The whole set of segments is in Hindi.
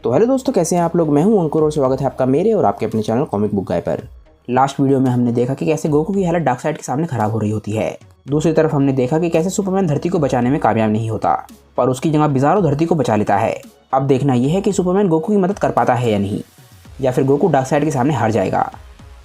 तो हेलो दोस्तों, कैसे हैं आप लोग। मैं हूं अंकुर और स्वागत है आपका मेरे और आपके अपने चैनल कॉमिक बुक गाय पर। लास्ट वीडियो में हमने देखा कि कैसे गोकू की हालत डार्कसाइड के सामने खराब हो रही होती है। दूसरी तरफ हमने देखा कि कैसे सुपरमैन धरती को बचाने में कामयाब नहीं होता, पर उसकी जगह बिज़ारो धरती को बचा लेता है। अब देखना यह है कि सुपरमैन गोकू की मदद कर पाता है या नहीं, या फिर गोकू डार्कसाइड के सामने हार जाएगा।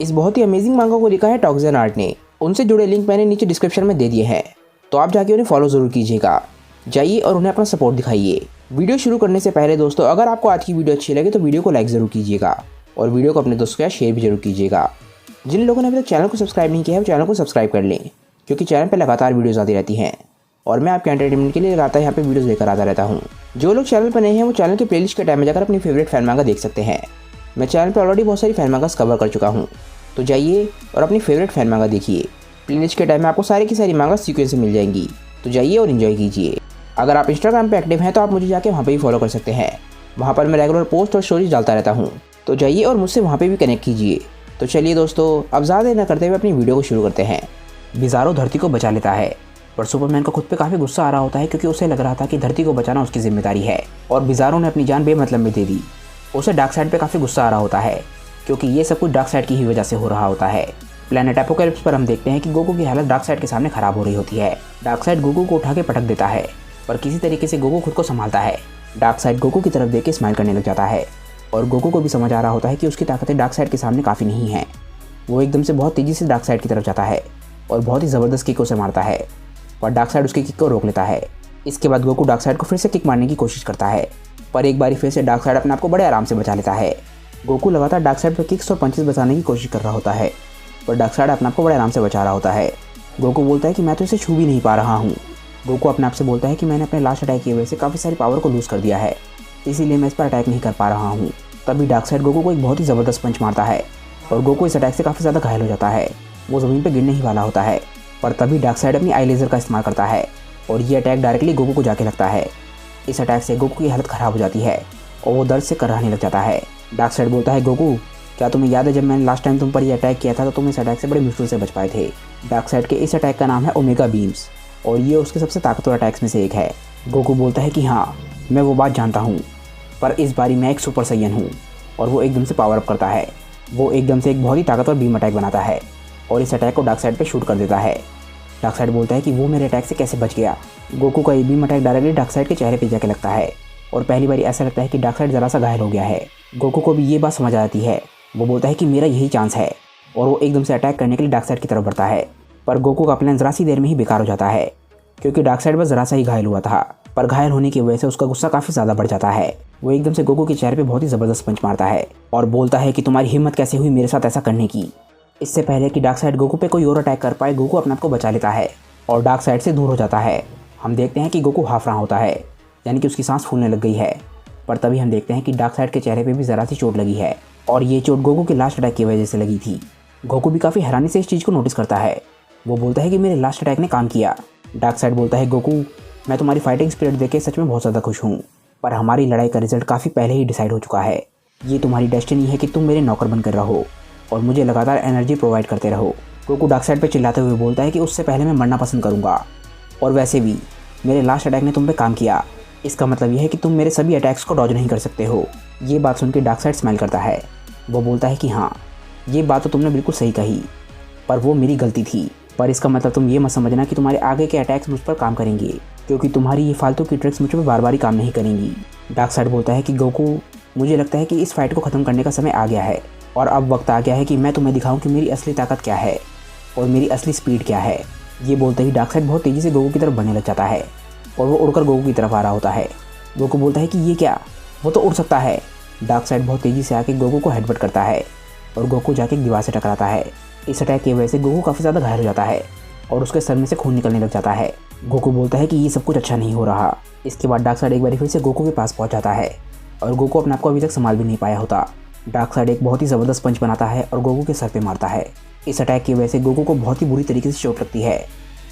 इस बहुत ही अमेजिंग मांगा को लिखा है टॉक्सियन आर्ट ने। उनसे जुड़े लिंक मैंने नीचे डिस्क्रिप्शन में दे दिए हैं, तो आप जाके उन्हें फॉलो ज़रूर कीजिएगा। जाइए और उन्हें अपना सपोर्ट दिखाइए। वीडियो शुरू करने से पहले दोस्तों, अगर आपको आज की वीडियो अच्छी लगे तो वीडियो को लाइक ज़रूर कीजिएगा और वीडियो को अपने दोस्तों के साथ शेयर भी जरूर कीजिएगा। जिन लोगों ने अभी तक चैनल को सब्सक्राइब नहीं किया है वो चैनल को सब्सक्राइब कर लें, क्योंकि चैनल पर लगातार वीडियोस आती रहती हैं और मैं आपके एंटरटेनमेंट के लिए लगातार यहाँ पे वीडियोस लेकर आता रहता हूँ। जो लोग चैनल पर नए हैं वो चैनल के प्लेलिस्ट के टाइम में जाकर अपनी फेवरेट फैन मांगा देख सकते हैं। मैं चैनल पर ऑलरेडी बहुत सारी फैन मांगास कवर कर चुका हूँ, तो जाइए और अपनी फेवरेट फैन मांगा देखिए। प्लेलिस्ट के टाइम में आपको सारी की सारी मांगा सीक्वेंस से मिल जाएंगी, तो जाइए और इन्जॉय कीजिए। अगर आप इंस्टाग्राम पे एक्टिव हैं तो आप मुझे जाके वहाँ पे भी फॉलो कर सकते हैं। वहाँ पर मैं रेगुलर पोस्ट और स्टोरीज डालता रहता हूँ, तो जाइए और मुझसे वहाँ पे भी कनेक्ट कीजिए। तो चलिए दोस्तों, अब ज़्यादा देर न करते हुए अपनी वीडियो को शुरू करते हैं। बिज़ारो धरती को बचा लेता है, पर सुपरमैन को खुद पे काफ़ी गुस्सा आ रहा होता है, क्योंकि उसे लग रहा था कि धरती को बचाना उसकी जिम्मेदारी है और बिज़ारो ने अपनी जान बेमतलब में दे दी। उसे डार्कसाइड पे काफ़ी गुस्सा आ रहा होता है, क्योंकि ये सब कुछ डार्कसाइड की ही वजह से हो रहा होता है। प्लैनेट एपोकैलिप्स पर हम देखते हैं कि गोकू की हालत डार्कसाइड के सामने खराब हो रही होती है। डार्कसाइड गोकू को उठा के पटक देता है, पर किसी तरीके से गोकू खुद को संभालता है। डार्कसाइड गोकू की तरफ देख के स्माइल करने लग जाता है और गोकू को भी समझ आ रहा होता है कि उसकी ताकतें डार्कसाइड के सामने काफ़ी नहीं हैं। वो एकदम से बहुत तेज़ी से डार्कसाइड की तरफ जाता है और बहुत ही ज़बरदस्त किक उसे मारता है, पर डार्कसाइड उसकी किक को रोक लेता है। इसके बाद गोकू डार्कसाइड को फिर से किक मारने की कोशिश करता है, पर एक बारी फिर से डार्कसाइड अपने आप को बड़े आराम से बचा लेता है। गोकू लगातार डार्कसाइड पर किक्स और पंचेस बचाने की कोशिश कर रहा होता है, पर डार्कसाइड अपने आप को बड़े आराम से बचा रहा होता है। गोकू बोलता है कि मैं तो इसे छू भी नहीं पा रहा हूँ। गोकू अपने आप से बोलता है कि मैंने अपने लास्ट अटैक की वजह से काफ़ी सारी पावर को लूज़ कर दिया है, इसीलिए मैं इस पर अटैक नहीं कर पा रहा हूँ। तभी डार्कसाइड गोकू को एक बहुत ही ज़बरदस्त पंच मारता है और गोकू इस अटैक से काफ़ी ज़्यादा घायल हो जाता है। वो ज़मीन पर गिरने ही वाला होता है, पर तभी डार्कसाइड अपनी आई लेज़र का इस्तेमाल करता है और ये अटैक डायरेक्टली गोकू को जाके लगता है। इस अटैक से गोकू की हालत ख़राब हो जाती है और वो दर्द से कराहने लग जाता है। डार्कसाइड बोलता है, गोकू क्या तुम्हें याद है जब मैंने लास्ट टाइम तुम पर यह अटैक किया था तो तुम इस अटैक से बड़ी मुश्किल से बच पाए थे। डार्कसाइड के इस अटैक का नाम है ओमेगा बीम्स और ये उसके सबसे ताकतवर अटैक्स में से एक है। गोकू बोलता है कि हाँ, मैं वो बात जानता हूँ, पर इस बारी मैं एक सुपर सैयन हूँ। और वो एकदम से पावर अप करता है। वो एकदम से एक बहुत ही ताकतवर बीम अटैक बनाता है और इस अटैक को डार्कसाइड पे शूट कर देता है। डार्कसाइड बोलता है कि वो मेरे अटैक से कैसे बच गया। गोकू का ये बीम अटैक डायरेक्टली डार्कसाइड के चेहरे पे जाके लगता है और पहली बार ऐसा लगता है कि डार्कसाइड ज़रा सा घायल हो गया है। गोकू को भी ये बात समझ आ जाती है। वो बोलता है कि मेरा यही चांस है और वो एकदम से अटैक करने के लिए डार्कसाइड की तरफ बढ़ता है, पर गोकू का प्लान ज़रा सी देर में ही बेकार हो जाता है, क्योंकि डार्कसाइड बस ज़रा सा ही घायल हुआ था, पर घायल होने की वजह से उसका गुस्सा काफ़ी ज़्यादा बढ़ जाता है। वो एकदम से गोकू के चेहरे पे बहुत ही ज़बरदस्त पंच मारता है और बोलता है कि तुम्हारी हिम्मत कैसे हुई मेरे साथ ऐसा करने की। इससे पहले कि डार्कसाइड गोकू पे कोई और अटैक कर पाए, गोकू अपने आप को बचा लेता है और डार्कसाइड से दूर हो जाता है। हम देखते हैं कि गोकू हाफ रहा होता है, यानी कि उसकी सांस फूलने लग गई है, पर तभी हम देखते हैं कि डार्कसाइड के चेहरे पे भी ज़रा सी चोट लगी है और ये चोट गोकू के लास्ट अटैक की वजह से लगी थी। गोकू भी काफ़ी हैरानी से इस चीज़ को नोटिस करता है। वो बोलता है कि मेरे लास्ट अटैक ने काम किया। डार्कसाइड बोलता है, गोकू मैं तुम्हारी फाइटिंग स्पिरिट देख के सच में बहुत ज़्यादा खुश हूँ, पर हमारी लड़ाई का रिजल्ट काफ़ी पहले ही डिसाइड हो चुका है। ये तुम्हारी डेस्टिनी है कि तुम मेरे नौकर बनकर रहो और मुझे लगातार एनर्जी प्रोवाइड करते रहो। गोकू डार्कसाइड पे चिल्लाते हुए बोलता है कि उससे पहले मैं मरना पसंद करूँगा, और वैसे भी मेरे लास्ट अटैक ने तुम पे काम किया, इसका मतलब यह है कि तुम मेरे सभी अटैक्स को डॉज नहीं कर सकते हो। ये बात सुन के डार्कसाइड स्माइल करता है। वो बोलता है कि हाँ, ये बात तो तुमने बिल्कुल सही कही, पर वो मेरी गलती थी। पर इसका मतलब तुम ये मत समझना कि तुम्हारे आगे के अटैक्स मुझ पर काम करेंगे, क्योंकि तुम्हारी ये फालतू की ट्रिक्स मुझ पर बार बार ही काम नहीं करेंगी। डार्कसाइड बोलता है कि गोकू मुझे लगता है कि इस फाइट को ख़त्म करने का समय आ गया है और अब वक्त आ गया है कि मैं तुम्हें दिखाऊं कि मेरी असली ताकत क्या है और मेरी असली स्पीड क्या है। ये बोलते ही डार्कसाइड बहुत तेज़ी से गोकू की तरफ बढ़ने लग जाता है और वो उड़कर गोकू की तरफ आ रहा होता है। गोकू बोलता है कि ये क्या, वो तो उड़ सकता है। डार्कसाइड बहुत तेज़ी से आके गोकू को हेडबट करता है और गोकू जाके एक दीवार से टकराता है। इस अटैक की वजह से गोकू काफ़ी ज़्यादा घायल हो जाता है और उसके सर में से खून निकलने लग जाता है। गोकू बोलता है कि ये सब कुछ अच्छा नहीं हो रहा। इसके बाद डार्कसाइड एक बार फिर से गोकू के पास पहुंच जाता है और गोकू अपने आप को अभी तक संभाल भी नहीं पाया होता। डार्कसाइड एक बहुत ही ज़बरदस्त पंच बनाता है और गोकू के सर पे मारता है। इस अटैक की वजह से गोकू को बहुत ही बुरी तरीके से चोट लगती है,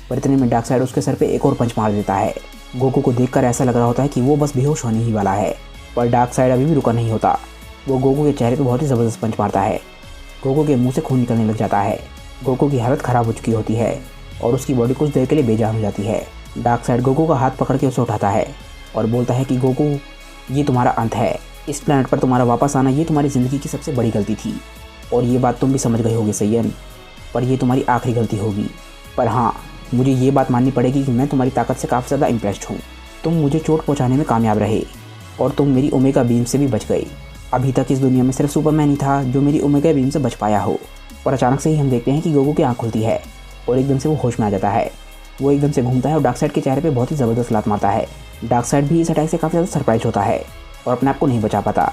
पर इतने में डार्कसाइड उसके सर पे एक और पंच मार देता है। गोकू को देखकर ऐसा लग रहा होता है कि वो बस बेहोश होने ही वाला है, पर डार्कसाइड अभी भी रुका नहीं होता। वो गोकू के चेहरे पे बहुत ही ज़बरदस्त पंच मारता है। गोकू के मुंह से खून निकलने लग जाता है। गोकू की हालत ख़राब हो चुकी होती है और उसकी बॉडी कुछ देर के लिए बेजान हो जाती है। डार्कसाइड गोकू का हाथ पकड़ के उसे उठाता है और बोलता है कि गोकू ये तुम्हारा अंत है, इस प्लैनेट पर तुम्हारा वापस आना ये तुम्हारी ज़िंदगी की सबसे बड़ी गलती थी और ये बात तुम भी समझ गए होगे सैयन, पर ये तुम्हारी आखिरी गलती होगी। पर हाँ, मुझे ये बात माननी पड़ेगी कि मैं तुम्हारी ताकत से काफ़ी ज़्यादा इम्प्रेस्ड हूँ। तुम मुझे चोट पहुँचाने में कामयाब रहे और तुम मेरी ओमेगा बीम से भी बच गए। अभी तक इस दुनिया में सिर्फ सुपरमैन ही था जो मेरी ओमेगा बीम से बच पाया हो। और अचानक से ही हम देखते हैं कि गोकू की आँख खुलती है और एकदम से वो होश में आ जाता है। वो एकदम से घूमता है और डार्कसाइड के चेहरे पे बहुत ही ज़बरदस्त लात मारता है। डार्कसाइड भी इस अटैक से काफ़ी ज़्यादा सरप्राइज होता है और अपने आप को नहीं बचा पाता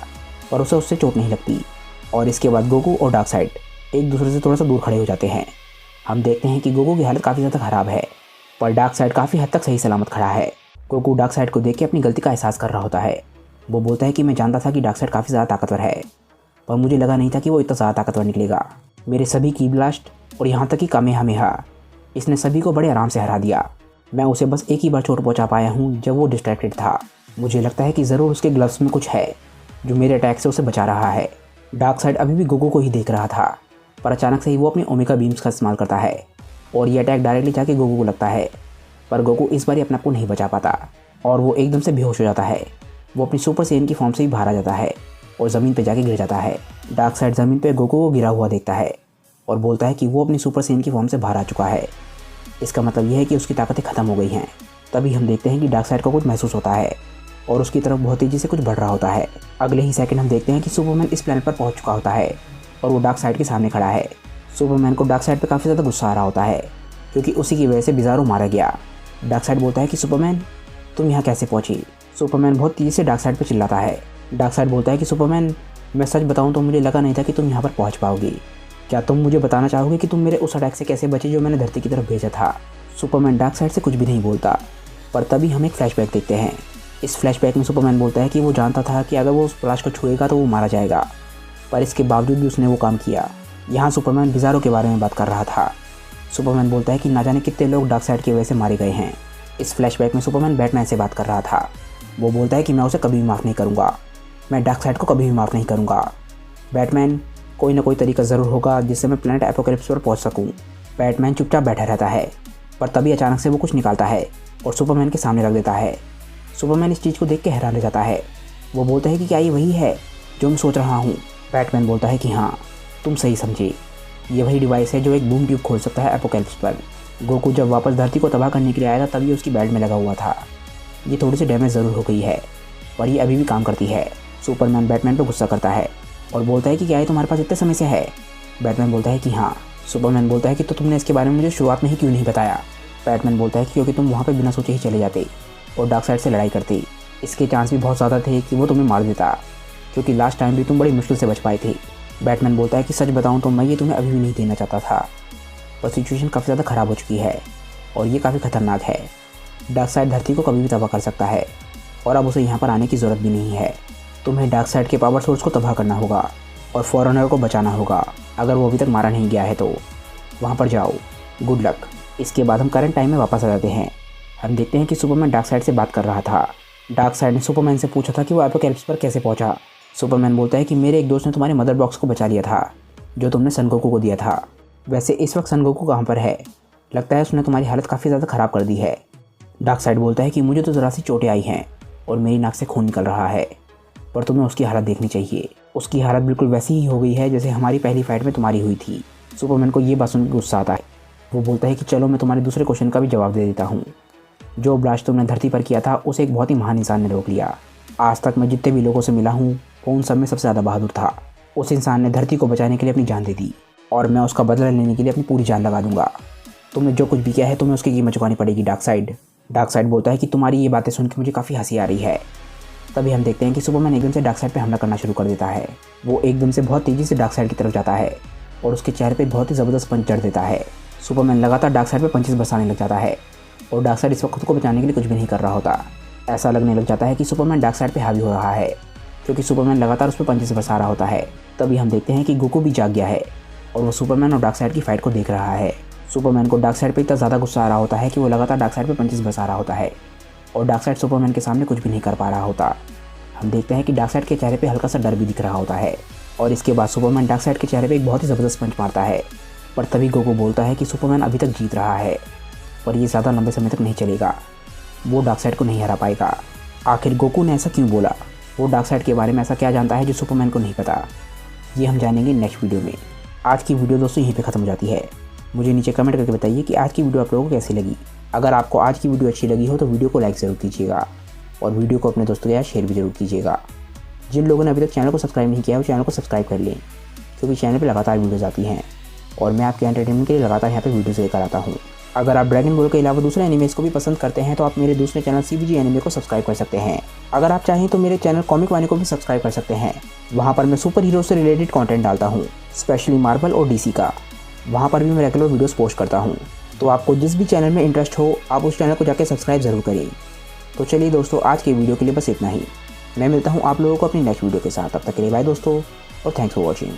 और उसे उससे चोट नहीं लगती। और इसके बाद गोकू और डार्कसाइड एक दूसरे से थोड़ा सा दूर खड़े हो जाते हैं। हम देखते हैं कि गोकू की हालत काफ़ी ज़्यादा ख़राब है पर डार्कसाइड काफ़ी हद तक सही सलामत खड़ा है। गोकू डार्कसाइड को देख के अपनी गलती का एहसास कर रहा होता है। वो बोलता है कि मैं जानता था कि डार्कसाइड काफ़ी ज़्यादा ताकतवर है पर मुझे लगा नहीं था कि वो इतना ज़्यादा ताकतवर निकलेगा। मेरे सभी की ब्लास्ट और यहाँ तक कि कामेहामेहा इसने सभी को बड़े आराम से हरा दिया। मैं उसे बस एक ही बार चोट पहुँचा पाया हूँ जब वो डिस्ट्रैक्टेड था। मुझे लगता है कि ज़रूर उसके ग्लव्स में कुछ है जो मेरे अटैक से उसे बचा रहा है। डार्कसाइड अभी भी गोकू को ही देख रहा था पर अचानक से ही वो अपने ओमेगा बीम्स का इस्तेमाल करता है और ये अटैक डायरेक्टली जाके गोकू को लगता है। पर गोकू इस बार अपने आप को नहीं बचा पाता और वो एकदम से बेहोश हो जाता है। वो अपनी सुपर सेन की फॉर्म से भी बाहर आ जाता है और ज़मीन पर जाके गिर जाता है। डार्कसाइड ज़मीन पर गोकू को गिरा हुआ देखता है और बोलता है कि वो अपनी सुपर सेन की फॉर्म से बाहर आ चुका है। इसका मतलब यह है कि उसकी ताकतें ख़त्म हो गई हैं। तभी हम देखते हैं कि डार्कसाइड को कुछ महसूस होता है और उसकी तरफ बहुत तेज़ी से कुछ बढ़ रहा होता है। अगले ही सेकंड हम देखते हैं कि सुपरमैन इस प्लैनेट पर पहुंच चुका होता है और वो डार्कसाइड के सामने खड़ा है। सुपरमैन को डार्कसाइड पे काफ़ी ज़्यादा गुस्सा आ रहा होता है क्योंकि उसी की वजह से बिज़ारो मारा गया। डार्कसाइड बोलता है कि सुपरमैन तुम यहाँ कैसे पहुँची। सुपरमैन बहुत तेज़ी से डार्कसाइड पर चिल्लाता है। डार्कसाइड बोलता है कि सुपरमैन मैं सच बताऊँ तो मुझे लगा नहीं था कि तुम यहाँ पर पहुँच पाओगी। क्या तुम मुझे बताना चाहोगे कि तुम मेरे उस अटैक से कैसे बचे जो मैंने धरती की तरफ भेजा था। सुपरमैन डार्कसाइड से कुछ भी नहीं बोलता पर तभी हम एक फ्लैशबैक देखते हैं। इस फ्लैशबैक में सुपरमैन बोलता है कि वो जानता था कि अगर वो उस फ्लैश को छुएगा तो वो मारा जाएगा पर इसके बावजूद भी उसने वो काम किया। यहाँ सुपरमैन बिज़ारो के बारे में बात कर रहा था। सुपरमैन बोलता है कि ना जाने कितने लोग डार्कसाइड की वजह से मारे गए हैं। इस फ्लैशबैक में सुपरमैन बैटमैन से बात कर रहा था। वो बोलता है कि मैं उसे कभी भी माफ़ नहीं करूँगा, मैं डार्कसाइड को कभी भी माफ़ नहीं करूँगा। बैटमैन कोई ना कोई तरीका ज़रूर होगा जिससे मैं प्लैनेट एपोकैलिप्स पर पहुँच सकूँ। बैटमैन चुपचाप बैठा रहता है पर तभी अचानक से वो कुछ निकालता है और सुपरमैन के सामने रख देता है। सुपरमैन इस चीज़ को देख के हैरान रह जाता है। वो बोलता है कि क्या ये वही है जो मैं सोच रहा हूँ। बैटमैन बोलता है कि हाँ तुम सही समझे, ये वही डिवाइस है जो एक बूम ट्यूब खोल सकता है एपोकैलिप्स पर। गोकू जब वापस धरती को तबाह करने के लिए आया था तभी उसकी बेल्ट में लगा हुआ था। ये थोड़ी सी डैमेज ज़रूर हो गई है पर ये अभी भी काम करती है। सुपरमैन बैटमैन पर गुस्सा करता है और बोलता है कि क्या ये तुम्हारे पास इतने समय से है। बैटमैन बोलता है कि हाँ। सुपरमैन बोलता है कि तो तुमने इसके बारे में मुझे शुरुआत में ही क्यों नहीं बताया। बैटमैन बोलता है कि क्योंकि तुम वहाँ पर बिना सोचे ही चले जाते और डार्कसाइड से लड़ाई करती। इसके चांस भी बहुत ज़्यादा थे कि वो तुम्हें मार देता क्योंकि लास्ट टाइम भी तुम बड़ी मुश्किल से बच पाए थे। बैटमैन बोलता है कि सच बताऊं तो मैं ये तुम्हें अभी भी नहीं देना चाहता था पर सिचुएशन काफ़ी ज़्यादा ख़राब हो चुकी है और ये काफ़ी ख़तरनाक है। डार्कसाइड धरती को कभी भी तबाह कर सकता है और अब उसे यहाँ पर आने की ज़रूरत भी नहीं है। तुम्हें डार्कसाइड के पावर सोर्स को तबाह करना होगा और फॉरेनर को बचाना होगा। अगर वो अभी तक मारा नहीं गया है तो वहाँ पर जाओ, गुड लक। इसके बाद हम करंट टाइम में वापस आ जाते हैं। हम देखते हैं कि सुपरमैन डार्कसाइड से बात कर रहा था। डार्कसाइड ने सुपरमैन से पूछा था कि वो एपोकैलिप्स पर कैसे पहुंचा। सुपरमैन बोलता है कि मेरे एक दोस्त ने तुम्हारे मदर बॉक्स को बचा लिया था जो तुमने सन गोकू को दिया था। वैसे इस वक्त सन गोकू कहाँ पर है, लगता है उसने तुम्हारी हालत काफ़ी ज़्यादा ख़राब कर दी है। डार्कसाइड बोलता है कि मुझे तो ज़रा सी चोटें आई हैं और मेरी नाक से खून निकल रहा है पर तुम्हें उसकी हालत देखनी चाहिए। उसकी हालत बिल्कुल वैसी ही हो गई है जैसे हमारी पहली फाइट में तुम्हारी हुई थी। सुपरमैन को ये बात सुनकर गुस्सा आता है। वो बोलता है कि चलो मैं तुम्हारे दूसरे क्वेश्चन का भी जवाब दे देता हूँ। जो ब्लास्ट तुमने धरती पर किया था उसे एक बहुत ही महान इंसान ने रोक लिया। आज तक मैं जितने भी लोगों से मिला हूँ वो उन सब में सबसे ज़्यादा बहादुर था। उस इंसान ने धरती को बचाने के लिए अपनी जान दे दी और मैं उसका बदला लेने के लिए अपनी पूरी जान लगा दूंगा। तुमने जो कुछ भी किया है तुम्हें उसकी कीमत चुकानी पड़ेगी डार्कसाइड। डार्कसाइड बोलता है कि तुम्हारी ये बातें सुनकर मुझे काफ़ी हंसी आ रही है। तभी हम देखते हैं कि सुपरमैन एकदम से डार्कसाइड पे हमला करना शुरू कर देता है। वो एकदम से बहुत तेज़ी से डार्कसाइड की तरफ जाता है और उसके चेहरे पे बहुत ही ज़बरदस्त पंच चढ़ देता है। सुपरमैन लगातार डार्कसाइड पे पंचेस बरसाने लग जाता है और डार्कसाइड इस वक्त खुद को बचाने के लिए कुछ भी नहीं कर रहा होता। ऐसा लगने लग जाता है कि सुपरमैन डार्कसाइड पे हावी हो रहा है क्योंकि सुपरमैन लगातार उस पर पंचेस बरसा रहा होता है। तभी हम देखते हैं कि गोकू भी जाग गया है और वो सुपरमैन और डार्कसाइड की फाइट को देख रहा है। सुपरमैन को डार्कसाइड पे इतना ज़्यादा गुस्सा आ रहा होता है कि वो लगातार डार्कसाइड पे पंचेस बरसा रहा होता है और डार्कसाइड सुपरमैन के सामने कुछ भी नहीं कर पा रहा होता। हम देखते हैं कि डार्कसाइड के चेहरे पे हल्का सा डर भी दिख रहा होता है और इसके बाद सुपरमैन डार्कसाइड के चेहरे पे एक बहुत ही ज़बरदस्त पंच मारता है। पर तभी गोकू बोलता है कि सुपरमैन अभी तक जीत रहा है पर ये ज़्यादा लंबे समय तक नहीं चलेगा, वो डार्कसाइड को नहीं हरा पाएगा। आखिर गोकू ने ऐसा क्यों बोला वो डार्कसाइड के बारे में ऐसा क्या जानता है जो सुपरमैन को नहीं पता, ये हम जानेंगे नेक्स्ट वीडियो में। आज की वीडियो दोस्तों यहीं पे ख़त्म हो जाती है। मुझे नीचे कमेंट करके बताइए कि आज की वीडियो आप लोगों को कैसी लगी। अगर आपको आज की वीडियो अच्छी लगी हो तो वीडियो को लाइक ज़रूर कीजिएगा और वीडियो को अपने दोस्तों के साथ शेयर भी जरूर कीजिएगा। जिन लोगों ने अभी तक चैनल को सब्सक्राइब नहीं किया है वो चैनल को सब्सक्राइब कर लें, क्योंकि चैनल पर लगातार वीडियोज़ आती हैं और मैं आपके एंटरटेनमेंट के लिए लगातार यहाँ पर वीडियोज़ लेकर आता हूँ। अगर आप ड्रैगन बॉल के अलावा दूसरे एनिमेस को भी पसंद करते हैं तो आप मेरे दूसरे चैनल CBG एनिमे को सब्सक्राइब कर सकते हैं। अगर आप चाहें तो मेरे चैनल कॉमिक वानी को भी सब्सक्राइब कर सकते हैं। वहाँ पर मैं सुपर हीरो से रिलेटेड कंटेंट डालता हूँ, स्पेशली मार्वल और DC का। वहाँ पर भी मैं रेगुलर वीडियोस पोस्ट करता हूँ। तो आपको जिस भी चैनल में इंटरेस्ट हो आप उस चैनल को जाकर सब्सक्राइब ज़रूर करें। तो चलिए दोस्तों, आज के वीडियो के लिए बस इतना ही। मैं मिलता हूँ आप लोगों को अपनी नेक्स्ट वीडियो के साथ। तब तक के लिए बाय दोस्तों और थैंक्स फॉर वॉचिंग।